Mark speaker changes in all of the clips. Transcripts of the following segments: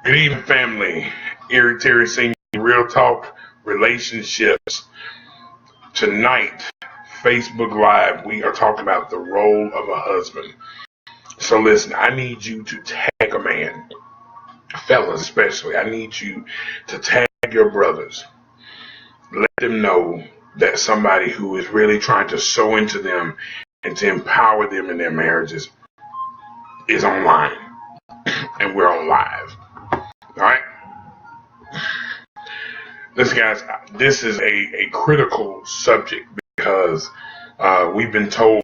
Speaker 1: Good evening, family. Eric Terry Senior, Real Talk Relationships. Tonight, Facebook Live, we are talking about the role of a husband. So listen, I need you to tag a man, fellas especially. I need you to tag your brothers. Let them know that somebody who is really trying to sow into them and to empower them in their marriages is online, and we're on live. All right. Listen, guys, this is a critical subject because we've been told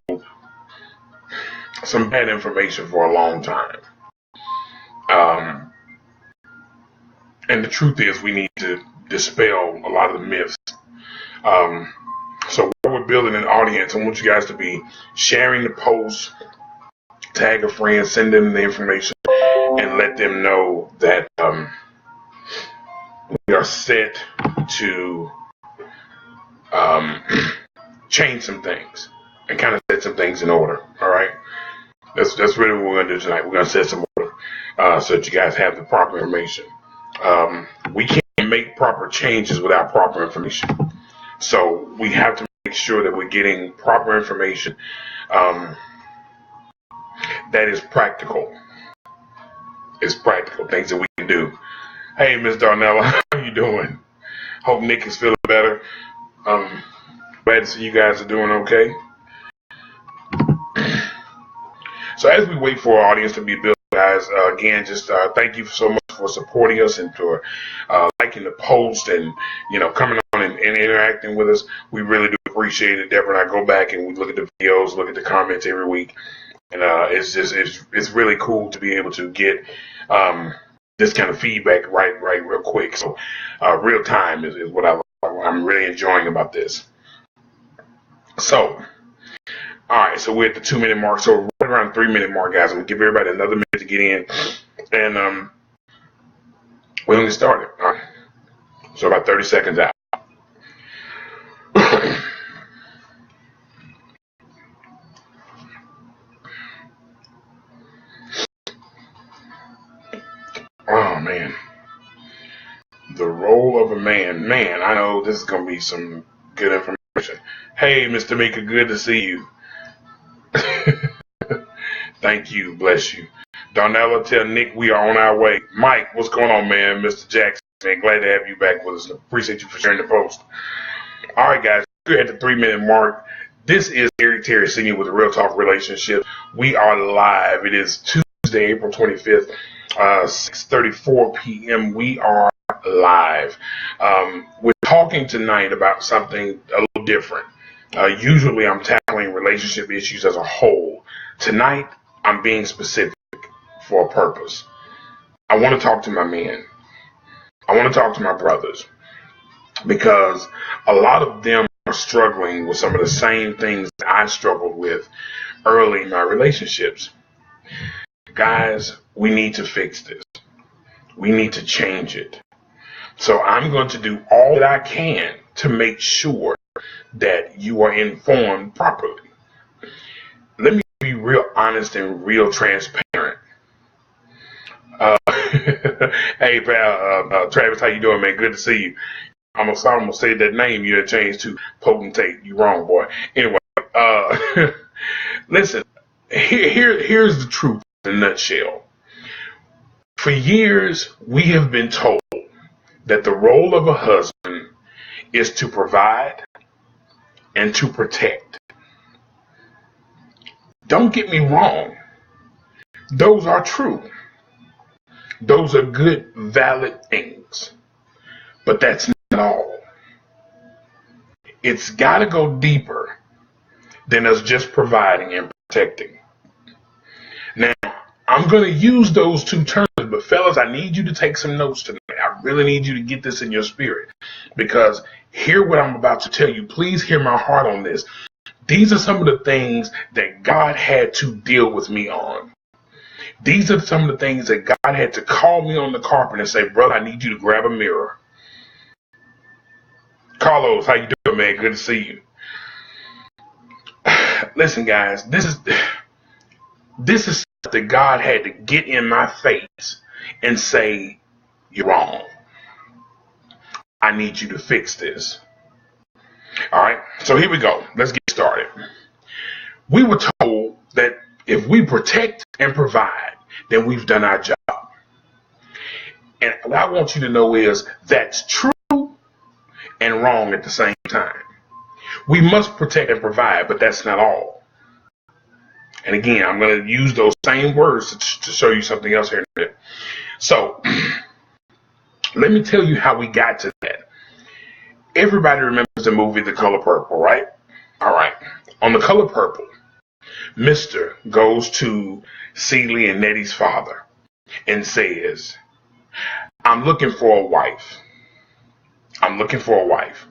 Speaker 1: some bad information for a long time. And the truth is we need to dispel a lot of the myths. So while we're building an audience, I want you guys to be sharing the post, tag a friend, send them the information, and let them know that we are set to change some things and kind of set some things in order. All right, that's really what we're gonna do tonight. We're gonna set some order so that you guys have the proper information. We can't make proper changes without proper information, so we have to make sure that we're getting proper information that is practical. It's practical things that we can do. Hey, Miss Darnella, how you doing? Hope Nick is feeling better. Glad to see you guys are doing okay. So as we wait for our audience to be built, guys, again, just thank you so much for supporting us and for liking the post and coming on and interacting with us. We really do appreciate it. Deborah and I go back and we look at the videos, look at the comments every week, and it's really cool to be able to get this kind of feedback right real quick. So real time is what I'm really enjoying about this. So all right, so we're at the 2-minute mark. So right around 3-minute mark, guys. I'm gonna give everybody another minute to get in, and we're gonna get started. All right. So about 30 seconds out. Oh man, the role of a man. Man, I know this is gonna be some good information. Hey, Mr. Mika, good to see you. Thank you, bless you. Darnella, tell Nick we are on our way. Mike, what's going on, man? Mr. Jackson, man, glad to have you back with us. Appreciate you for sharing the post. All right, guys, we're at the 3-minute mark. This is Eric Terry Senior with the Real Talk Relationship. We are live. It is Tuesday, April 25th, 6:34 p.m. We are live. We're talking tonight about something a little different. Usually I'm tackling relationship issues as a whole. Tonight, I'm being specific for a purpose. I want to talk to my men. I want to talk to my brothers because a lot of them are struggling with some of the same things that I struggled with early in my relationships. Guys, we need to fix this. We need to change it. So I'm going to do all that I can to make sure that you are informed properly. Let me be real honest and real transparent. Hey, pal, Travis, how you doing, man? Good to see you. I almost said that name you had changed to Potentate. You wrong, boy. Anyway, listen, here's the truth in a nutshell. For years, we have been told that the role of a husband is to provide and to protect. Don't get me wrong. Those are true. Those are good, valid things. But that's not all. It's got to go deeper than us just providing and protecting. Now, I'm going to use those two terms, but fellas, I need you to take some notes tonight. I really need you to get this in your spirit because hear what I'm about to tell you. Please hear my heart on this. These are some of the things that God had to deal with me on. These are some of the things that God had to call me on the carpet and say, brother, I need you to grab a mirror. Carlos, how you doing, man? Good to see you. Listen, guys, this is that God had to get in my face and say, You're wrong. I need you to fix this. All right, so here we go. Let's get started. We were told that if we protect and provide, then we've done our job. And what I want you to know is that's true and wrong at the same time. We must protect and provide, but that's not all. And again, I'm going to use those same words to show you something else here in a minute. So let me tell you how we got to that. Everybody remembers the movie The Color Purple, right? All right. On The Color Purple, Mr. goes to Celie and Nettie's father and says, I'm looking for a wife. I'm looking for a wife.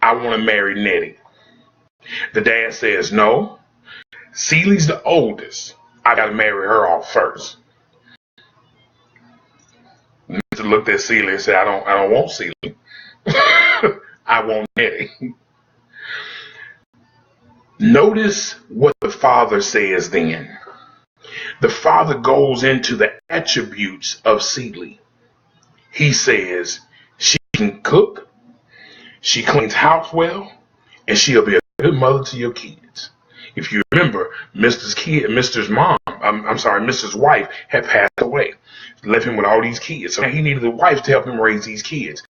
Speaker 1: I want to marry Nettie. The dad says, no, Celie's the oldest. I got to marry her off first. Mr. looked at Celie and said, I don't want Celie. I want Nettie. Notice what the father says then. The father goes into the attributes of Celie. He says she can cook, she cleans house well, and she'll be a good mother to your kids. If you remember, Mr's wife had passed away, left him with all these kids. So he needed a wife to help him raise these kids.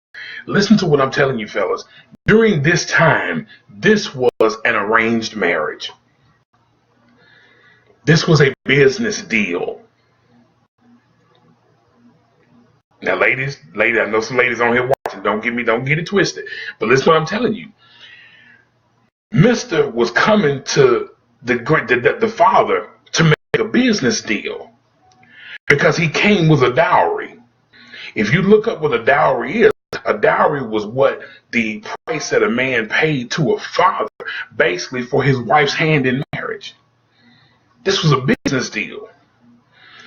Speaker 1: Listen to what I'm telling you, fellas. During this time, this was an arranged marriage. This was a business deal. Now, ladies, I know some ladies on here watching. Don't get it twisted. But listen to what I'm telling you. Mr. was coming to the father to make a business deal because he came with a dowry. If you look up what a dowry is, a dowry was what the price that a man paid to a father basically for his wife's hand in marriage. This was a business deal.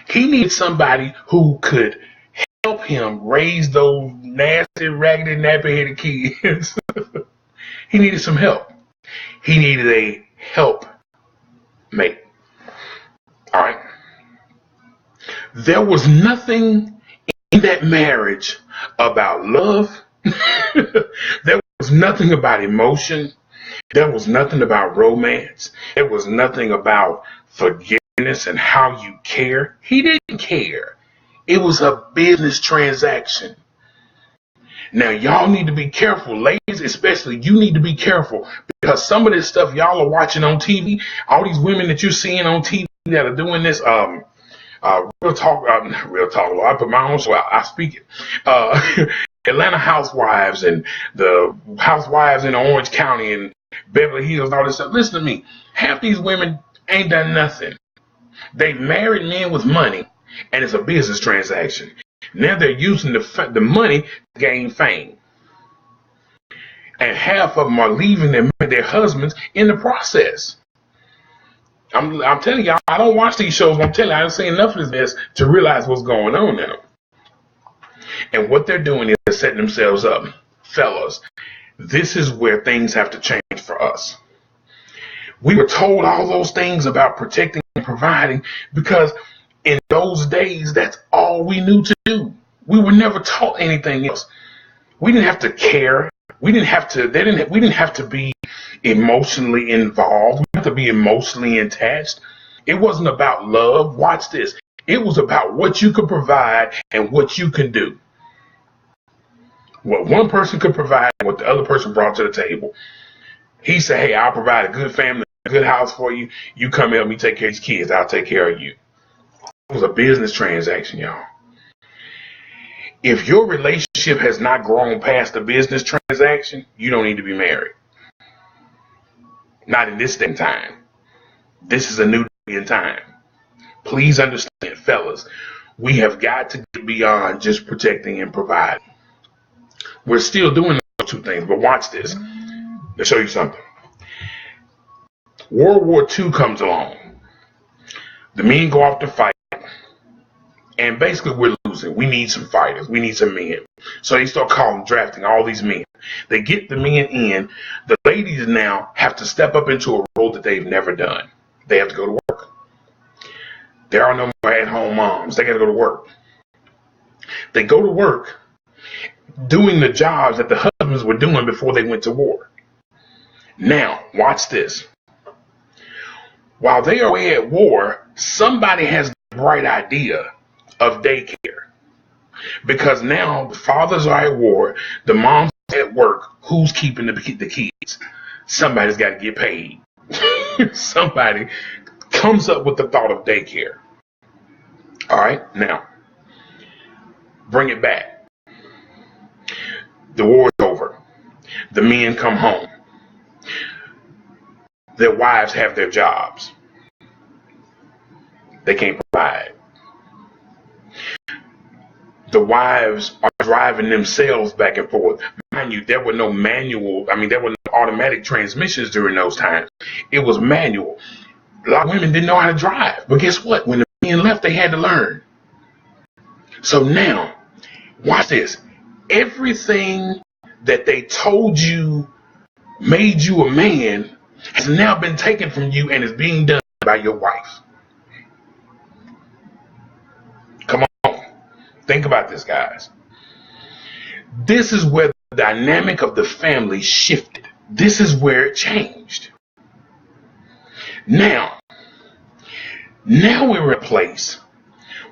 Speaker 1: He needed somebody who could help him raise those nasty, raggedy, nappy-headed kids. He needed some help. He needed a helpmate. All right. There was nothing in that marriage about love. There was nothing about emotion. There was nothing about romance. There was nothing about forgiveness and how you care. He didn't care. It was a business transaction. Now, y'all need to be careful, ladies, especially you need to be careful because some of this stuff y'all are watching on TV, all these women that you're seeing on TV that are doing this, real talk, I put my own, so I speak it. Atlanta Housewives and the housewives in Orange County and Beverly Hills and all this stuff. Listen to me. Half these women ain't done nothing. They married men with money, and it's a business transaction. Now they're using the money to gain fame. And half of them are leaving their husbands in the process. I'm telling y'all, I don't watch these shows. I'm telling you, I haven't seen enough of this to realize what's going on now. And what they're doing is setting themselves up. Fellas, this is where things have to change for us. We were told all those things about protecting and providing because in those days, that's all we knew to do. We were never taught anything else. We didn't have to care. We didn't have to be emotionally involved. We didn't have to be emotionally attached. It wasn't about love. Watch this. It was about what you could provide and what you can do. What one person could provide, what the other person brought to the table. He said, hey, I'll provide a good family, a good house for you. You come help me take care of these kids. I'll take care of you. It was a business transaction, y'all. If your relationship has not grown past the business transaction, you don't need to be married. Not in this day and time. This is a new day and time. Please understand, fellas, we have got to get beyond just protecting and providing. We're still doing those two things, but watch this. Let's show you something. World War II comes along. The men go off to fight. And basically we're losing. We need some fighters. We need some men. So they start drafting all these men. They get the men in. The ladies now have to step up into a role that they've never done. They have to go to work. There are no more at-home moms. They got to go to work. They go to work doing the jobs that the husbands were doing before they went to war. Now, watch this. While they are away at war, somebody has the bright idea of daycare. Because now the fathers are at war, the moms are at work. Who's keeping the kids? Somebody's got to get paid. Somebody comes up with the thought of daycare. All right, now, bring it back. The war is over. The men come home. Their wives have their jobs. They can't provide. The wives are driving themselves back and forth. Mind you, there were no there were no automatic transmissions during those times. It was manual. A lot of women didn't know how to drive. But guess what? When the men left, they had to learn. So now, watch this. Everything that they told you made you a man has now been taken from you and is being done by your wife. Come on. Think about this, guys. This is where the dynamic of the family shifted. This is where it changed. Now we're in a place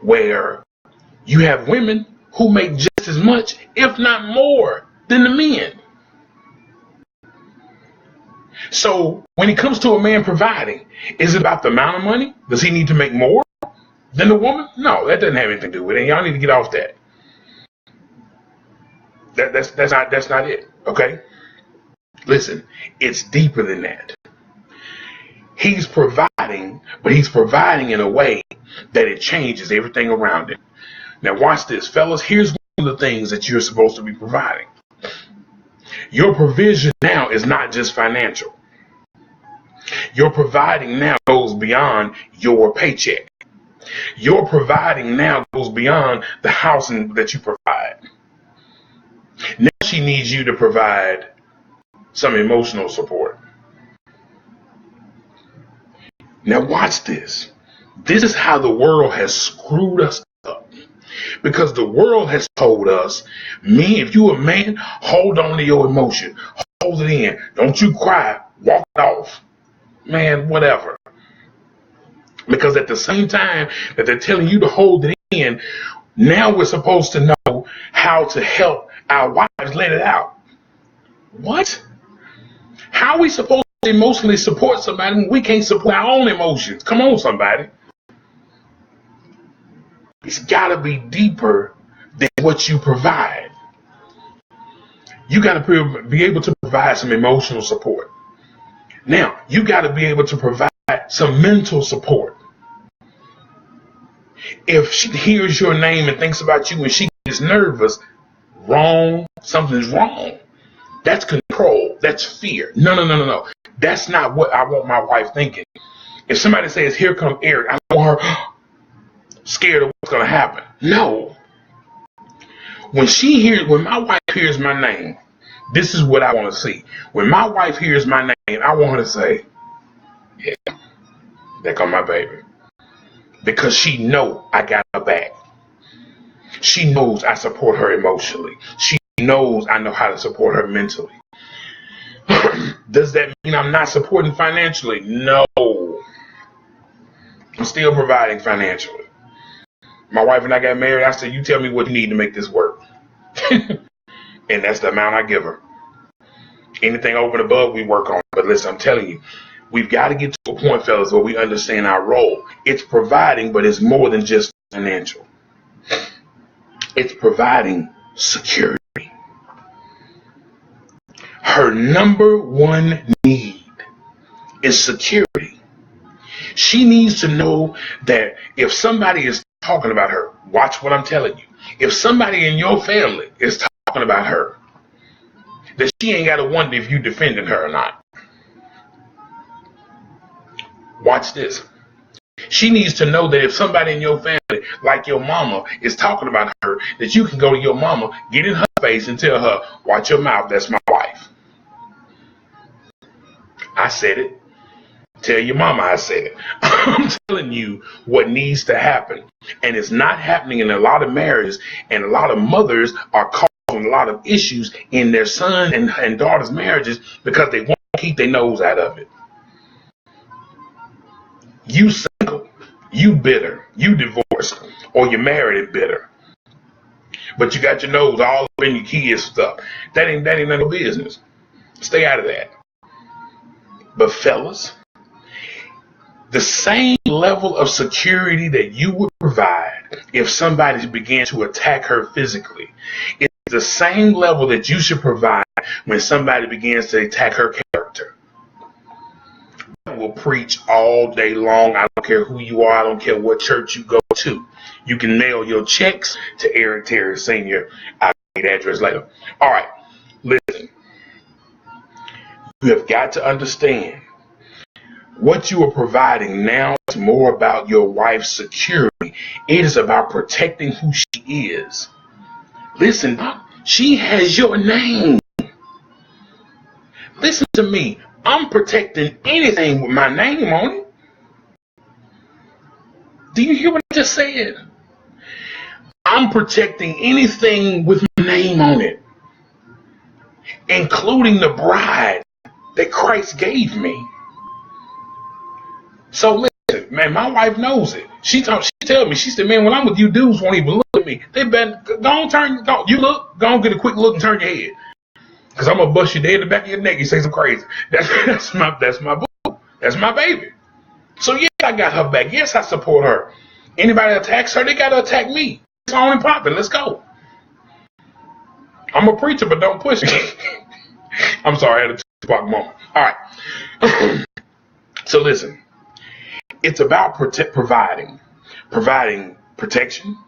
Speaker 1: where you have women who make just as much, if not more, than the men. So when it comes to a man providing, is it about the amount of money? Does he need to make more than the woman? No, that doesn't have anything to do with it. Y'all need to get off that. That's not it. Okay? Listen, it's deeper than that. He's providing, but he's providing in a way that it changes everything around him. Now watch this, fellas. Here's one of the things that you're supposed to be providing. Your provision now is not just financial. Your providing now goes beyond your paycheck. Your providing now goes beyond the housing that you provide. Now she needs you to provide some emotional support. Now watch this. This is how the world has screwed us up. Because the world has told us, if you a man, hold on to your emotion. Hold it in. Don't you cry. Walk it off. Man, whatever. Because at the same time that they're telling you to hold it in, now we're supposed to know how to help our wives let it out. What? How are we supposed to emotionally support somebody when we can't support our own emotions? Come on, somebody. It's got to be deeper than what you provide. You got to be able to provide some emotional support. Now, you got to be able to provide some mental support. If she hears your name and thinks about you and she gets nervous, wrong, something's wrong. That's control. That's fear. No. That's not what I want my wife thinking. If somebody says, here come Eric, I want her scared of what's going to happen. No. When my wife hears my name, this is what I want to see. When my wife hears my name, I want her to say, yeah, there come my baby. Because she knows I got her back. She knows I support her emotionally. She knows I know how to support her mentally. Does that mean I'm not supporting financially? No. I'm still providing financially. My wife and I got married. I said, you tell me what you need to make this work. And that's the amount I give her. Anything over and above, we work on. But listen, I'm telling you, we've got to get to a point, fellas, where we understand our role. It's providing, but it's more than just financial. It's providing security. Her number one need is security. She needs to know that if somebody is talking about her, watch what I'm telling you. If somebody in your family is talking about her, that she ain't got to wonder if you defending her or not. Watch this. She needs to know that if somebody in your family, like your mama, is talking about her, that you can go to your mama, get in her face and tell her, watch your mouth, that's my wife. I said it. Tell your mama I said it. I'm telling you what needs to happen. And it's not happening in a lot of marriages, and a lot of mothers are causing a lot of issues in their son and daughters' marriages because they won't keep their nose out of it. You single, you bitter, you divorced, or you're married and bitter, but you got your nose all up in your kids' stuff. That ain't none of your business. Stay out of that. But fellas, the same level of security that you would provide if somebody began to attack her physically is the same level that you should provide when somebody begins to attack her character. I will preach all day long. I don't care who you are. I don't care what church you go to. You can mail your checks to Eric Terry Sr. I'll give you the address later. All right, listen. You have got to understand what you are providing now is more about your wife's security. It is about protecting who she is. Listen, she has your name. Listen to me. I'm protecting anything with my name on it. Do you hear what I just said? I'm protecting anything with my name on it, including the bride that Christ gave me. So listen, man, my wife knows it. She tell me, she said, man, when I'm with you, dudes won't even look at me. They better go and get a quick look and turn your head. Cause I'm gonna bust you dead in the back of your neck. You say some crazy. That's my boo. That's my baby. So yes, I got her back. Yes, I support her. Anybody attacks her, they gotta attack me. It's on and popping. Let's go. I'm a preacher, but don't push me. I'm sorry, I had a Tupac moment. All right. So listen. It's about providing protection.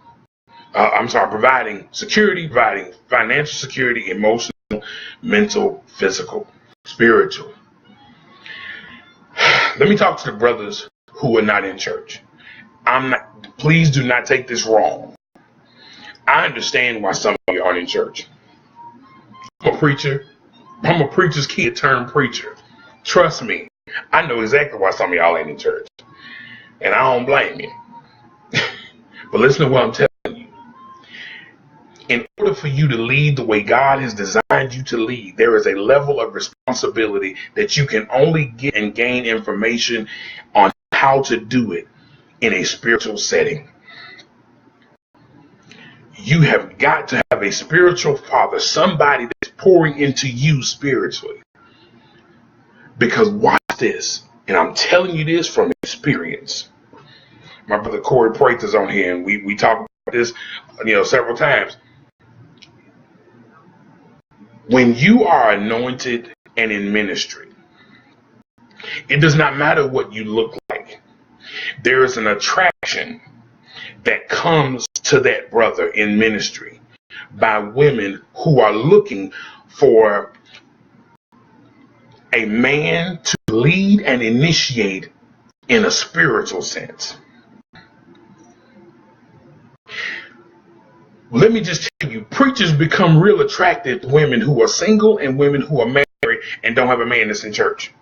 Speaker 1: Providing security, providing financial security, emotional, mental, physical, spiritual. Let me talk to the brothers who are not in church. Please do not take this wrong. I understand why some of you aren't in church. I'm a preacher. I'm a preacher's kid turned preacher. Trust me. I know exactly why some of y'all ain't in church. And I don't blame you. But listen to what I'm telling you. In order for you to lead the way God has designed you to lead, there is a level of responsibility that you can only get and gain information on how to do it in a spiritual setting. You have got to have a spiritual father, somebody that's pouring into you spiritually. Because watch this. And I'm telling you this from experience. My brother Corey Prater is on here, and we talk about this, several times. When you are anointed and in ministry, it does not matter what you look like. There is an attraction that comes to that brother in ministry by women who are looking for a man to lead and initiate in a spiritual sense. Let me just tell you, preachers become real attractive to women who are single and women who are married and don't have a man that's in church.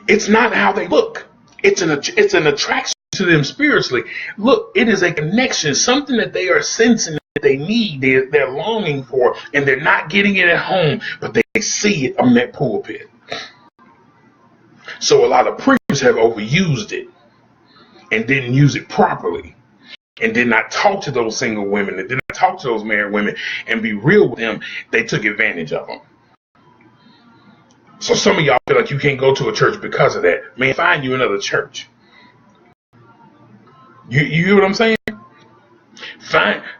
Speaker 1: It's not how they look. It's an attraction to them spiritually. Look, it is a connection, something that they are sensing that they need, they're longing for, and they're not getting it at home, but they see it on that pulpit. So a lot of preachers have overused it and didn't use it properly, and did not talk to those single women, and did not talk to those married women and be real with them. They took advantage of them. So some of y'all feel like you can't go to a church because of that. Man, find you another church. You hear what I'm saying?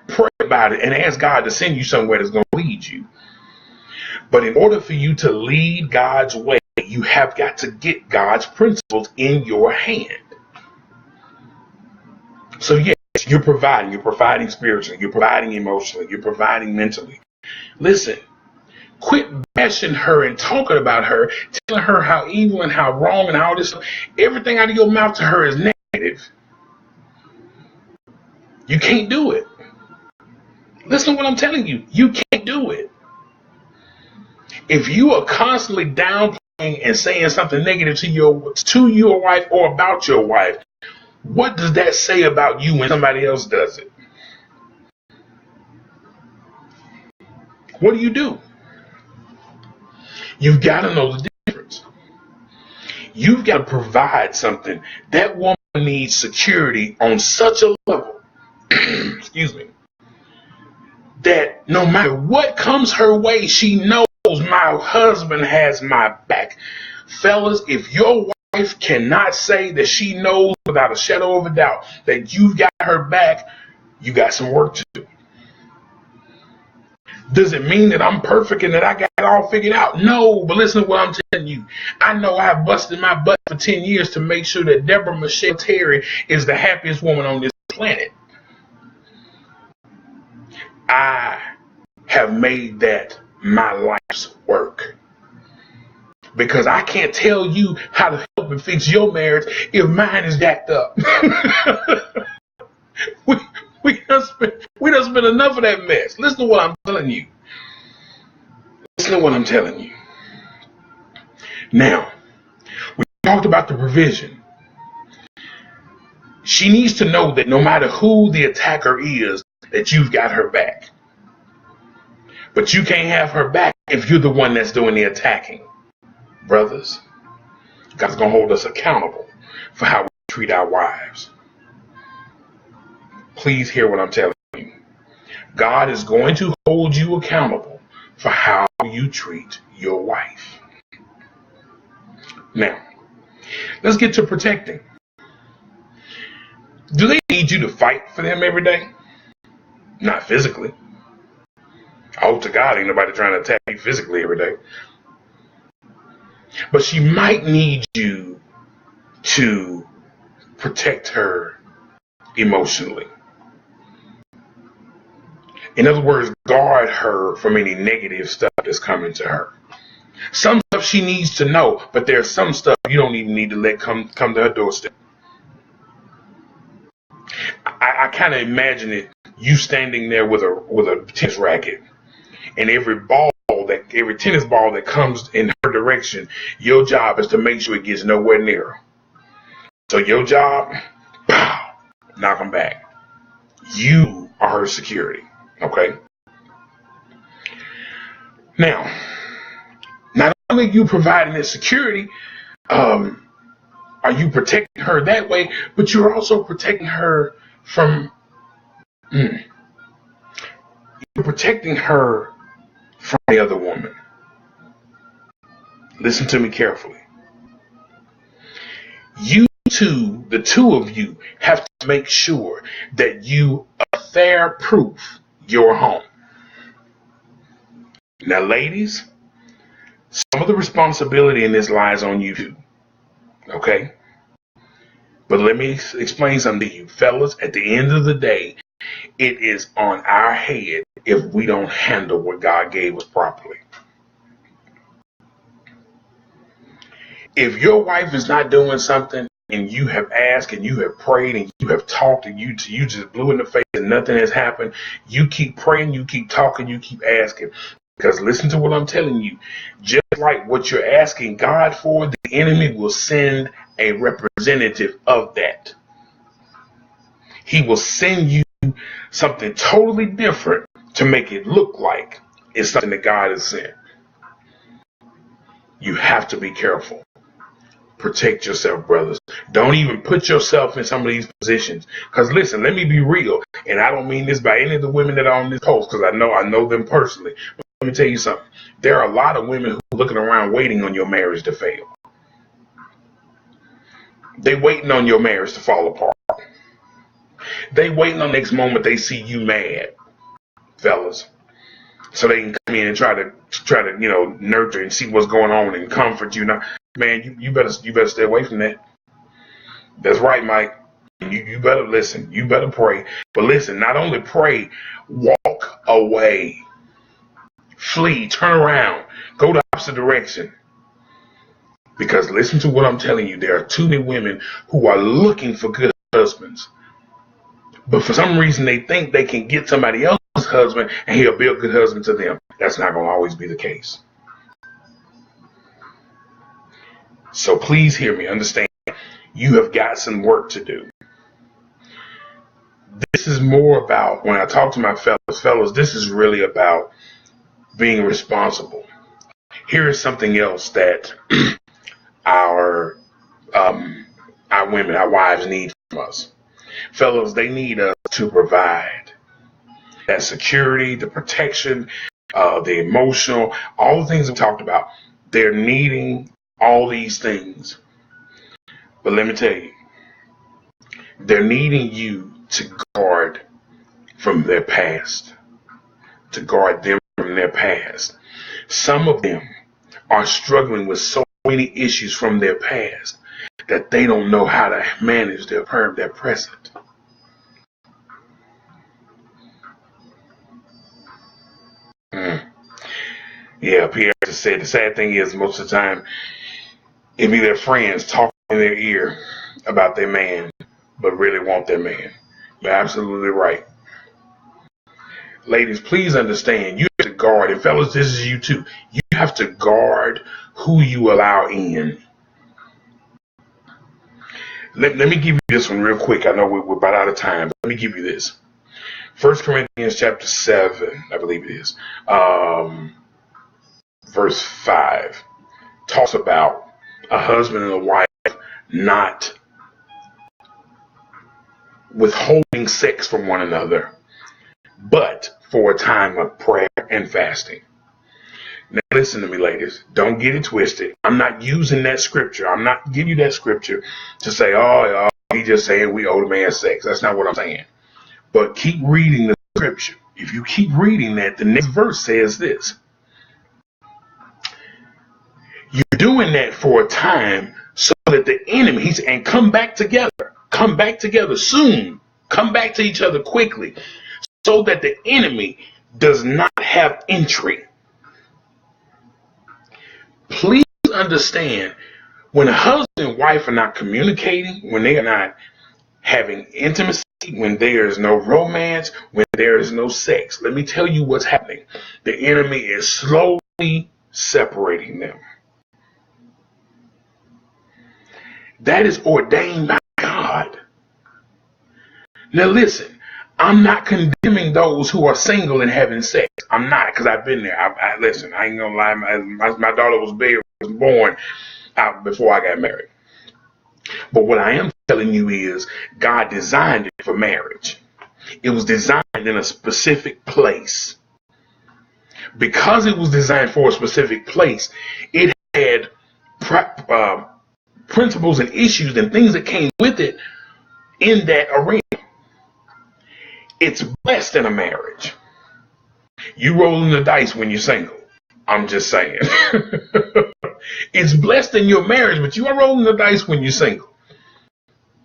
Speaker 1: Pray about it and ask God to send you somewhere that's going to lead you. But in order for you to lead God's way, you have got to get God's principles in your hand. So yes, you're providing spiritually, you're providing emotionally, you're providing mentally. Listen, quit bashing her and talking about her, telling her how evil and how wrong and all this stuff. Everything out of your mouth to her is negative. You can't do it. Listen to what I'm telling you. You can't do it. If you are constantly downplaying and saying something negative to your wife or about your wife, what does that say about you when somebody else does it? What do? You've got to know the difference. You've got to provide something. That woman needs security on such a level, excuse me, that no matter what comes her way, she knows my husband has my back. Fellas, if your wife cannot say that she knows without a shadow of a doubt that you've got her back, you got some work to do. Does it mean that I'm perfect and that I got it all figured out? No, but listen to what I'm telling you. I know I've busted my butt for 10 years to make sure that Deborah Michelle Terry is the happiest woman on this planet. I have made that my life's work. Because I can't tell you how to help and fix your marriage if mine is jacked up. We done spent enough of that mess. Listen to what I'm telling you. Listen to what I'm telling you. Now, we talked about the provision. She needs to know that no matter who the attacker is, that you've got her back. But you can't have her back if you're the one that's doing the attacking. Brothers, God's going to hold us accountable for how we treat our wives. Please hear what I'm telling you. God is going to hold you accountable for how you treat your wife. Now, let's get to protecting. Do they need you to fight for them every day? Not physically. I hope to God ain't nobody trying to attack you physically every day. But she might need you to protect her emotionally. In other words, guard her from any negative stuff that's coming to her. Some stuff she needs to know, but there's some stuff you don't even need to let come to her doorstep. I kind of imagine it, you standing there with a tennis racket, and every tennis ball that comes in her direction, your job is to make sure it gets nowhere near her. So your job, pow, knock them back. You are her security. Okay. Now, not only are you providing this security, are you protecting her that way, but you're also protecting her from you're protecting her from the other woman. Listen to me carefully. You two, the two of you, have to make sure that you affair-proof your home. Now, ladies, some of the responsibility in this lies on you too. Okay? But let me explain something to you. Fellas, at the end of the day, it is on our head if we don't handle what God gave us properly. If your wife is not doing something and you have asked and you have prayed and you have talked and you just blew in the face and nothing has happened, you keep praying, you keep talking, you keep asking. Because listen to what I'm telling you. Just like what you're asking God for, the enemy will send a representative of that. He will send you something totally different to make it look like it's something that God has sent. You have to be careful. Protect yourself, brothers. Don't even put yourself in some of these positions. Because listen, let me be real. And I don't mean this by any of the women that are on this post, because I know them personally. But let me tell you something. There are a lot of women who are looking around waiting on your marriage to fail. They waiting on your marriage to fall apart. They waiting on the next moment they see you mad, fellas. So they can come in and try to nurture and see what's going on and comfort you. Now, man, you better stay away from that. That's right, Mike. You better listen. You better pray. But listen, not only pray, walk away. Flee, turn around, go the opposite direction. Because listen to what I'm telling you. There are too many women who are looking for good husbands. But for some reason, they think they can get somebody else's husband and he'll be a good husband to them. That's not going to always be the case. So please hear me. Understand, you have got some work to do. This is more about, when I talk to my fellows, this is really about being responsible. Here is something else that our women, our wives need from us. Fellows, they need us to provide that security, the protection, the emotional, all the things we talked about. They're needing all these things. But let me tell you, they're needing you to guard from their past, to guard them from their past. Some of them are struggling with so many issues from their past that they don't know how to manage their present. Yeah, Pierre just said the sad thing is most of the time it be their friends talking in their ear about their man, but really want their man. You're absolutely right. Ladies, please understand, you have to guard, and fellas, this is you too. You have to guard who you allow in. Let me give you this one real quick. I know we're about out of time, but let me give you this. 1 Corinthians chapter 7, I believe it is, verse 5, talks about a husband and a wife not withholding sex from one another, but for a time of prayer and fasting. Now listen to me, ladies. Don't get it twisted. I'm not using that scripture. I'm not giving you that scripture to say, oh, he's just saying we owe the man sex. That's not what I'm saying. But keep reading the scripture. If you keep reading that, the next verse says this. You're doing that for a time so that the enemy, and come back together. Come back together soon. Come back to each other quickly so that the enemy does not have entry. Please understand, when a husband and wife are not communicating, when they are not having intimacy, when there is no romance, when there is no sex, let me tell you what's happening. The enemy is slowly separating them. That is ordained by God. Now listen, I'm not condemning those who are single and having sex. I'm not, because I've been there. Listen, I ain't gonna lie. My daughter was born out before I got married. But what I am telling you is God designed it for marriage. It was designed in a specific place. Because it was designed for a specific place, it had principles and issues and things that came with it in that arena. It's blessed in a marriage. You rolling the dice when you're single. I'm just saying. It's blessed in your marriage, but you are rolling the dice when you're single.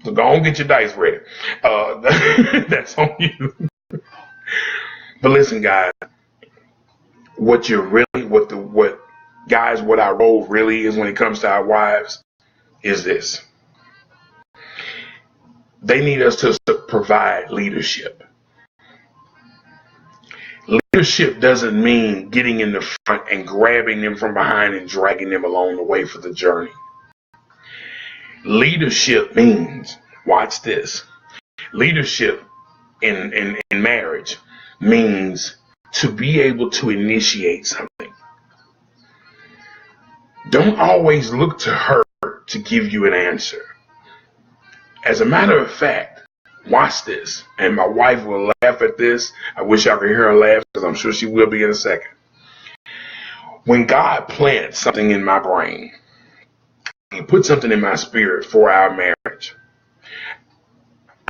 Speaker 1: So go on, get your dice ready. That's on you. But listen, guys, what our role really is when it comes to our wives is this. They need us to provide leadership. Leadership doesn't mean getting in the front and grabbing them from behind and dragging them along the way for the journey. Leadership means, watch this, leadership in marriage means to be able to initiate something. Don't always look to her to give you an answer. As a matter of fact, watch this, and my wife will laugh at this. I wish I could hear her laugh, because I'm sure she will be in a second. When God plants something in my brain, He put something in my spirit for our marriage,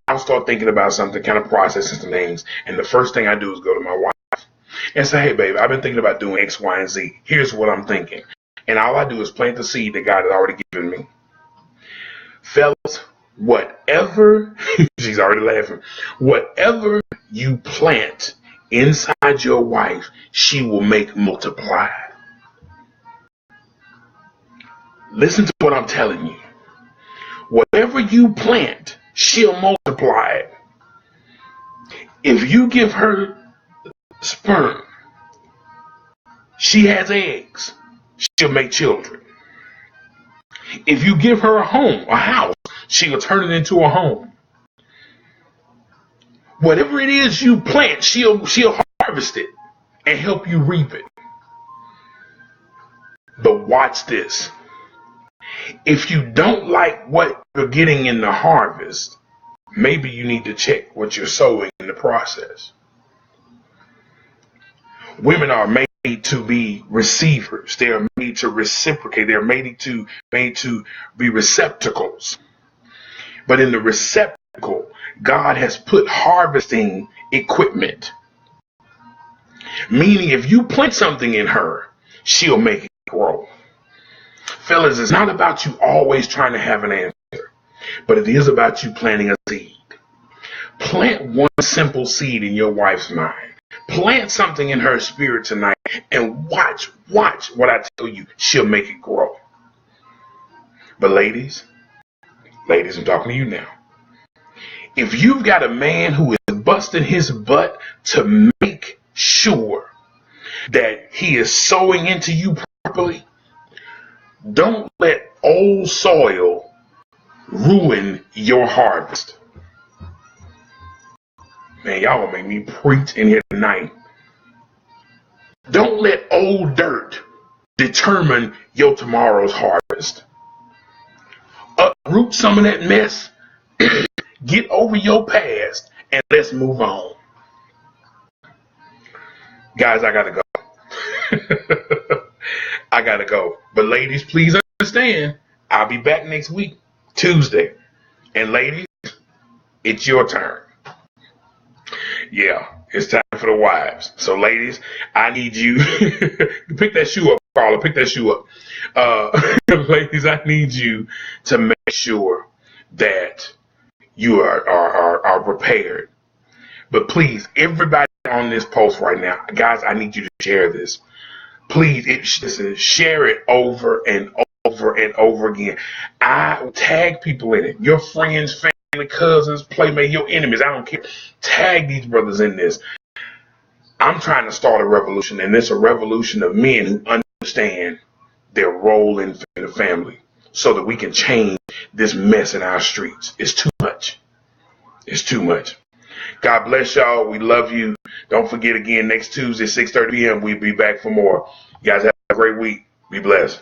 Speaker 1: I'll start thinking about something, kind of processing some things, and the first thing I do is go to my wife and say, hey, baby, I've been thinking about doing X, Y, and Z. Here's what I'm thinking. And all I do is plant the seed that God has already given me. Fellas, whatever, she's already laughing, whatever you plant inside your wife, she will make multiply. Listen to what I'm telling you. Whatever you plant, she'll multiply it. If you give her sperm, she has eggs, she'll make children. If you give her a home, a house, she'll turn it into a home. Whatever it is you plant, she'll harvest it and help you reap it. But watch this. If you don't like what you're getting in the harvest, maybe you need to check what you're sowing in the process. Women are made to be receivers. They are made to reciprocate. They're made to be receptacles. But in the receptacle, God has put harvesting equipment. Meaning if you plant something in her, she'll make it grow. Fellas, it's not about you always trying to have an answer, but it is about you planting a seed. Plant one simple seed in your wife's mind. Plant something in her spirit tonight and watch what I tell you. She'll make it grow. But ladies, I'm talking to you now. If you've got a man who is busting his butt to make sure that he is sowing into you properly, don't let old soil ruin your harvest. Man, y'all gonna make me preach in here tonight. Don't let old dirt determine your tomorrow's harvest. Uproot some of that mess, get over your past, and let's move on. Guys, I gotta go. I gotta go. But ladies, please understand, I'll be back next week, Tuesday. And ladies, it's your turn. Yeah, it's time for the wives. So ladies, I need you pick that shoe up, Carla. Pick that shoe up. Ladies, I need you to make sure that you are prepared. But please, everybody on this post right now, guys, I need you to share this. Please, share it over and over and over again. I tag people in it. Your friends, family, cousins, playmate, your enemies. I don't care. Tag these brothers in this. I'm trying to start a revolution, and it's a revolution of men who understand their role in the family so that we can change this mess in our streets. It's too much. It's too much. God bless y'all. We love you. Don't forget again, next Tuesday, 6:30 p.m., we'll be back for more. You guys have a great week. Be blessed.